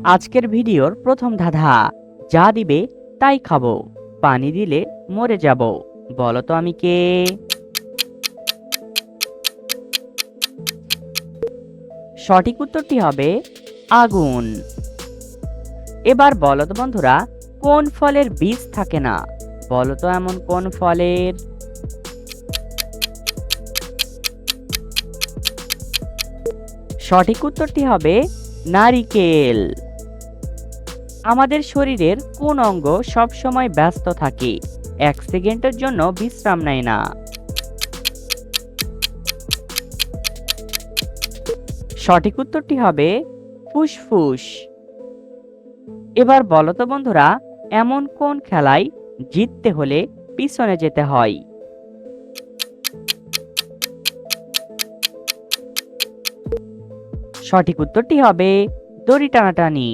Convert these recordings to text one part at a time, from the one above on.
আজকের ভিডিওর প্রথম ধাঁধা, যা দিবে তাই খাবো, পানি দিলে মরে যাব, বলো তো আমি কে? সঠিক উত্তরটি হবে আগুন। এবার বলো তো বন্ধুরা, কোন ফলের বীজ থাকে না? বলো তো এমন কোন ফলের? সঠিক উত্তরটি হবে নারিকেল। আমাদের শরীরের কোন অঙ্গ সব সময় ব্যস্ত থাকে, এক সেকেন্ডের জন্য বিশ্রাম নেয় না? সঠিক উত্তরটি হবে ফুসফুস। এবার বলো তো বন্ধুরা, এমন কোন খেলায় জিততে হলে পিছনে যেতে হয়? সঠিক উত্তরটি হবে দড়ি টানাটানি।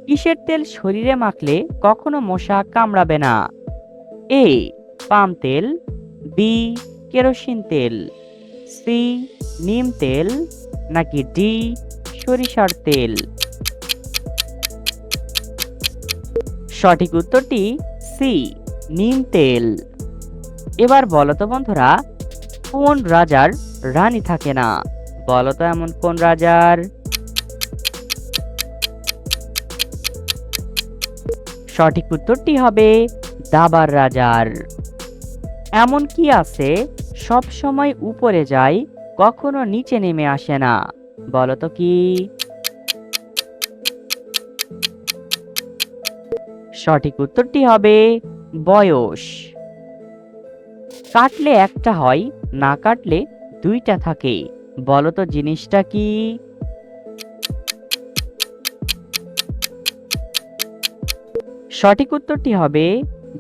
কিসের তেল শরীরে মাখলে কখনো মশা কামড়াবে না? এ পাম তেল, বি কেরোসিন তেল, সি নিম তেল, নাকি ডি সরিষার তেল? সঠিক উত্তরটি সি নিম তেল। এবার বলো তো বন্ধুরা, কোন রাজার রানী থাকে না? বলো তো এমন কোন রাজার? সঠিক উত্তরটি হবে দাবার রাজার। এমন কি আছে সব সময় উপরে যায়, কখনো নিচে নেমে আসে না? বলো তো কি? সঠিক উত্তরটি হবে বয়স। কাটলে একটা হয়, না কাটলে দুইটা থাকে, বলো তো জিনিসটা কি? সঠিক উত্তরটি হবে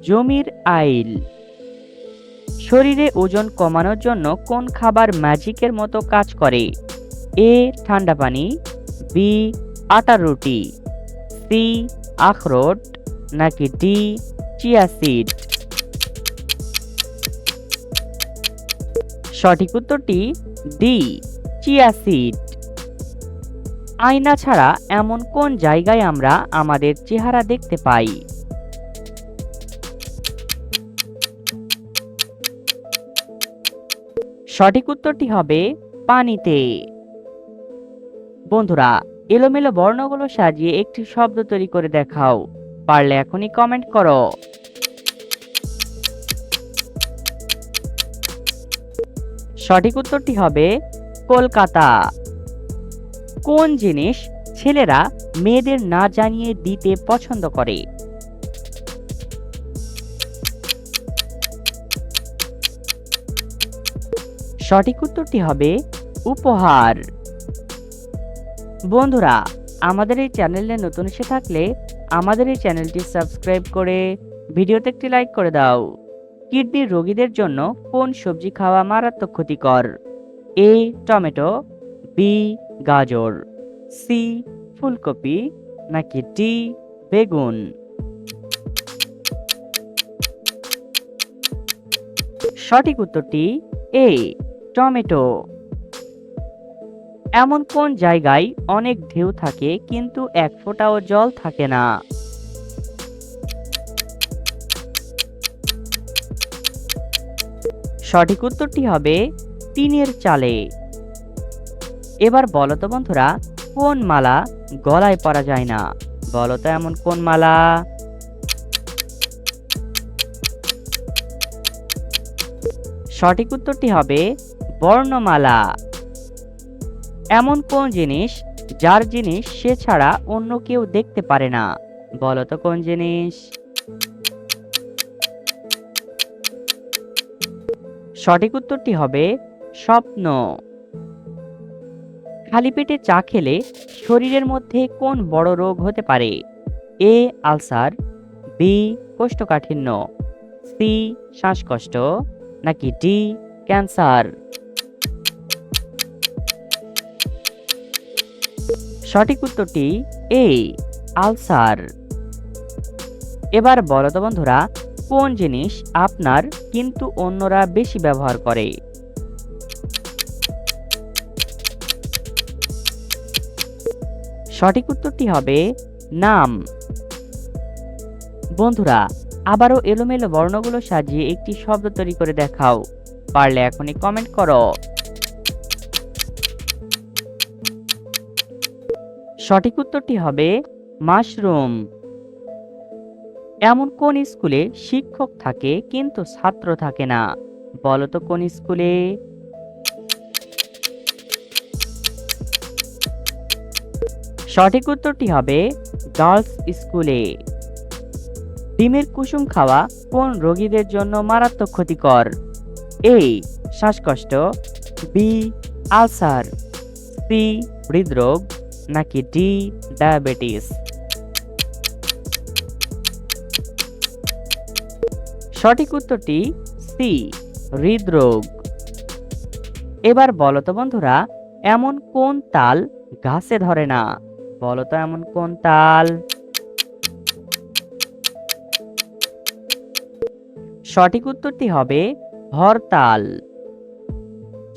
জমির আইল। শরীরে ওজন কমানোর জন্য কোন খাবার ম্যাজিকের মতো কাজ করে? এ ঠান্ডা পানি, বি আটার রুটি, সি আখরোট, নাকি ডি চিয়া সিড? সঠিক উত্তরটি ডি চিয়া সিড। আয়না ছাড়া এমন কোন জায়গায় আমরা আমাদের চেহারা দেখতে পাই? সঠিক উত্তরটি হবে পানিতে। বন্ধুরা, এলোমেলো বর্ণগুলো সাজিয়ে একটি শব্দ তৈরি করে দেখাও, পারলে এখনই কমেন্ট করো। সঠিক উত্তরটি হবে কলকাতা। কোন জিনিস ছেলেরা মেয়েদের না জানিয়ে দিতে পছন্দ করে? সঠিক উত্তরটি হবে উপহার। বন্ধুরা, আমাদের এই চ্যানেলে নতুন এসে থাকলে আমাদের এই চ্যানেলটি সাবস্ক্রাইব করে ভিডিওতে একটি লাইক করে দাও। কিডনির রোগীদের জন্য কোন সবজি খাওয়া মারাত্মক ক্ষতিকর? এ টমেটো, বি গাজর, সি ফুলকপি, নাকি ডি বেগুন? সঠিক উত্তরটি এ টমেটো। এমন কোন জায়গায় অনেক ঢেউ থাকে কিন্তু এক ফোঁটাও জল থাকে না? সঠিক উত্তরটি হবে টিনের চালে। এবার বলো তো বন্ধুরা, কোন মালা গলায় পরা যায় না? বলো তো এমন কোন মালা? সঠিক উত্তরটি হবে বর্ণমালা। এমন কোন জিনিস যার জিনিস সে ছাড়া অন্য কেউ দেখতে পারে না? বলো তো কোন জিনিস? সঠিক উত্তরটি হবে স্বপ্ন। খালি পেটে চা খেলে শরীরের মধ্যে কোন বড় রোগ হতে পারে? এ আলসার, বি কোষ্ঠকাঠিন্য, সি শ্বাসকষ্ট, নাকি ডি ক্যান্সার? সঠিক উত্তরটি এ আলসার। এবার বলো তো বন্ধুরা, কোন জিনিস আপনার কিন্তু অন্যরা বেশি ব্যবহার করে? সঠিক উত্তরটি হবে নাম। বন্ধুরা, আবারও এলোমেলো বর্ণগুলো সাজিয়ে একটি শব্দ তৈরি করে দেখাও। পারলে এখনই কমেন্ট করো। সঠিক উত্তরটি হবে মাশরুম। এমন কোন স্কুলে শিক্ষক থাকে কিন্তু ছাত্র থাকে না? বলো তো কোন স্কুলে? সঠিক উত্তরটি হবে গার্লস স্কুলে। ডিমের কুসুম খাওয়া কোন রোগীদের জন্য মারাত্মক ক্ষতিকর? এ শ্বাসকষ্ট, বি আলসার, সি হৃদরোগ, নাকি ডি ডায়াবেটিস? সঠিক উত্তরটি সি হৃদরোগ। এবার বলো তো বন্ধুরা, এমন কোন তাল গাছে ধরে না? বলো তো এমন কোন তাল? সঠিক উত্তরটি হবে হরতাল।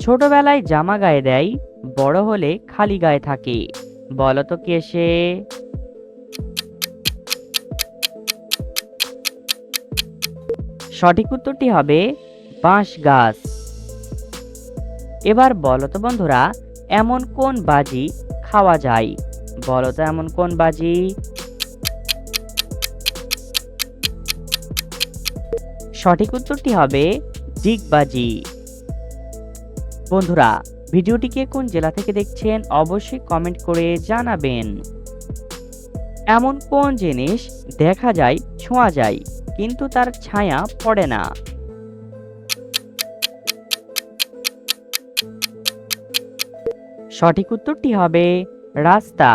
ছোটবেলায় জামা গায়ে দেয়, বড় হলে খালি গায়ে থাকে। বলো তো কে সে? সঠিক উত্তরটি হবে বাঁশ গাছ। এবার বলো তো বন্ধুরা, এমন কোন বাজি খাওয়া যায়? বলো তো এমন কোন বাজি? সঠিক উত্তরটি হবে ডিগবাজি। বন্ধুরা, ভিডিওটিকে কোন জেলা থেকে দেখছেন অবশ্যই কমেন্ট করে জানাবেন। এমন কোন জিনিস দেখা যায়, ছোঁয়া যায়, কিন্তু তার ছায়া পড়ে না? সঠিক উত্তরটি হবে রাস্তা।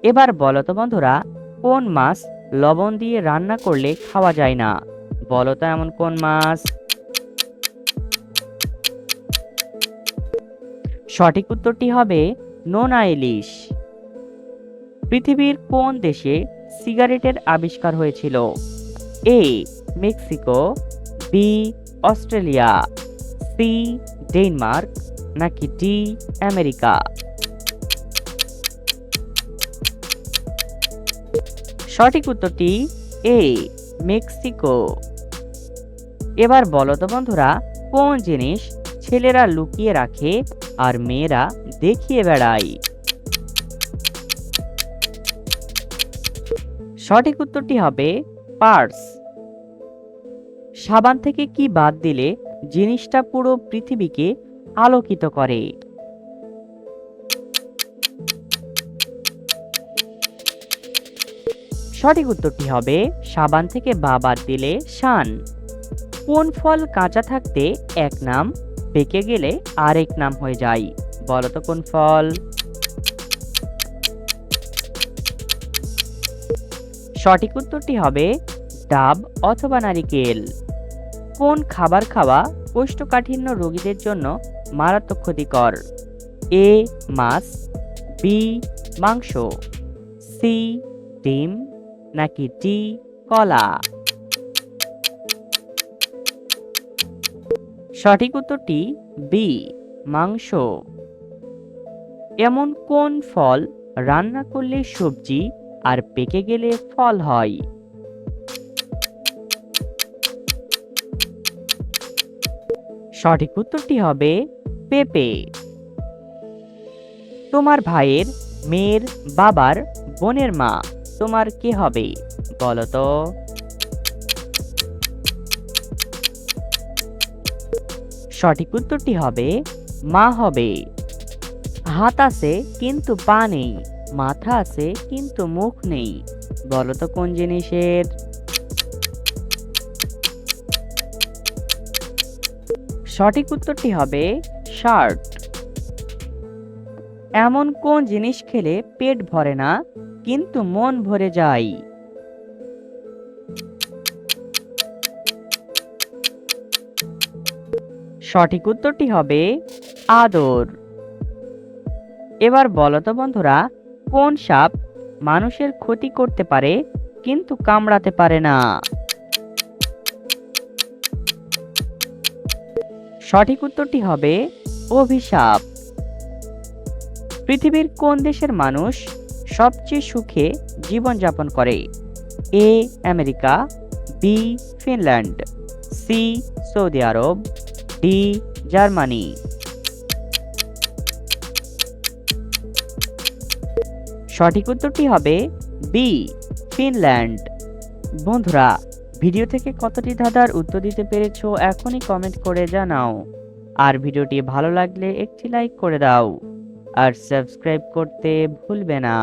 এবার বলো তো বন্ধুরা, কোন মাছ লবণ দিয়ে রান্না করলে খাওয়া যায় না? বলো তো এমন কোন মাছ? সঠিক উত্তরটি হবে নোনা ইলিশ। পৃথিবীর কোন দেশে সিগারেটের আবিষ্কার হয়েছিল? A Mexico, B Australia, C Denmark, নাকি ডি আমেরিকা? সঠিক উত্তরটি এ মেক্সিকো। এবার বলো তো বন্ধুরা, কোন জিনিস ছেলেরা লুকিয়ে রাখে আর মেয়েরা দেখিয়ে বেড়ায়? সঠিক উত্তরটি হবে পার্স। সাবান থেকে কি বাদ দিলে জিনিসটা পুরো পৃথিবীকে আলোকিত করে? সঠিক উত্তরটি হবে সাবান থেকে বা বাদ দিলে শান। কোন ফল কাঁচা থাকতে এক নাম, পেকে গেলে আরেক নাম হয়ে যায়? বলো তো কোন ফল? সঠিক উত্তরটি হবে ডাব অথবা নারিকেল। কোন খাবার খাওয়া কোষ্ঠকাঠিন্য রোগীদের জন্য মারাত্মক ক্ষতিকর? এ মাছ, বি মাংস, সি ডিম, নাকি ডি কলা? সঠিক উত্তরটি বি মাংস। এমন কোন ফল রান্না করলে সবজি আর পেকে গেলে ফল হয়? সঠিক উত্তরটি হবে পেঁপে। তোমার ভাইয়ের মেয়ের বাবার বোনের মা তোমার কে হবে? বলো তো। সঠিক উত্তরটি হবে মা হবে। হাত আছে কিন্তু পা নেই, মাথা আছে কিন্তু মুখ নেই। বলো তো কোন জিনিসের? সঠিক উত্তরটি হবে শার্ট। এমন কোন জিনিস খেলে পেট ভরে না কিন্তু মন ভরে যায়? সঠিক উত্তরটি হবে আদর। এবার বলো তো বন্ধুরা, কোন সাপ মানুষের ক্ষতি করতে পারে কিন্তু কামড়াতে পারে না? সঠিক উত্তরটি হবে অভিশাপ। পৃথিবীর কোন দেশের মানুষ সবচেয়ে সুখে জীবনযাপন করে? A America, B Finland, C Saudi Arab, D Germany. সঠিক উত্তরটি হবে বি ফিনল্যান্ড। বন্ধুরা, ভিডিও থেকে কতটি ধাঁধার উত্তর দিতে পেরেছো এখনই কমেন্ট করে জানাও। আর ভিডিওটি ভালো লাগলে একটি লাইক করে দাও আর সাবস্ক্রাইব করতে ভুলবে না।